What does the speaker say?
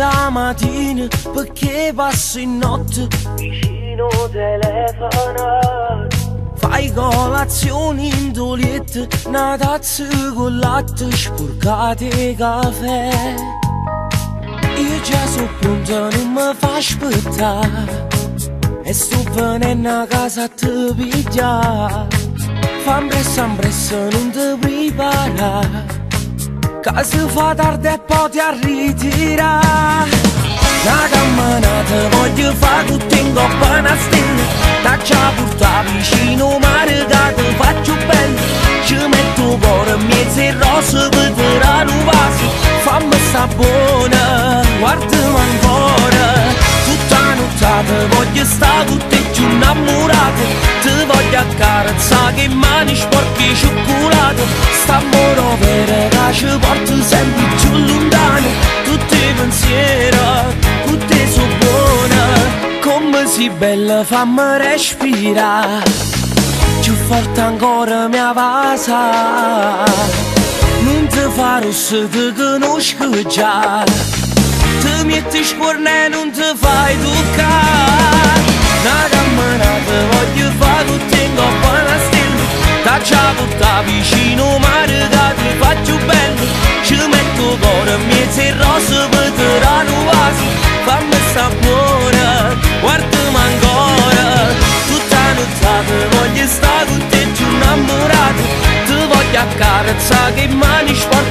da mattina perché passo in notte vicino telefono. Fai colazione in dolette, una tazza con latte sporcate di caffè. Io già sono pronta, non mi fa aspettare, e sto venendo a casa a te pigliare. Fammi presso, non ti preparare, che si fa tardi e poi ti ritirare. Una camminata voglio fare tutto in coppa una stella, t'accia porta vicino mare che ti faccio bello. Ci metto cuore in mezzo e rosa per tirare un vaso. Fammi sta buona, guardami ancora. Tutta nottata voglio stare con te giù innamorata, ti voglio accarezzare che mani sporche cioccolato. St'amore vero che ci porta sempre più lontano, tutti i pensieri con te sono buona. Come sei bella, fammi respirare, più forte ancora mia vasa. Non ti fa rosso, ti conosco già, ti metti scorne e non ti fai toccare. Una camminata voglio fare con te in coppa una stella, t'accia porta vicino mare che ti faccio bello. Ci metto cuore in mezzo e rosa per tirare un vaso. Fammi sta buona, guardami ancora. Tutta nottata voglio stare con te giù innamorato, ti voglio accarezzare che mani sporche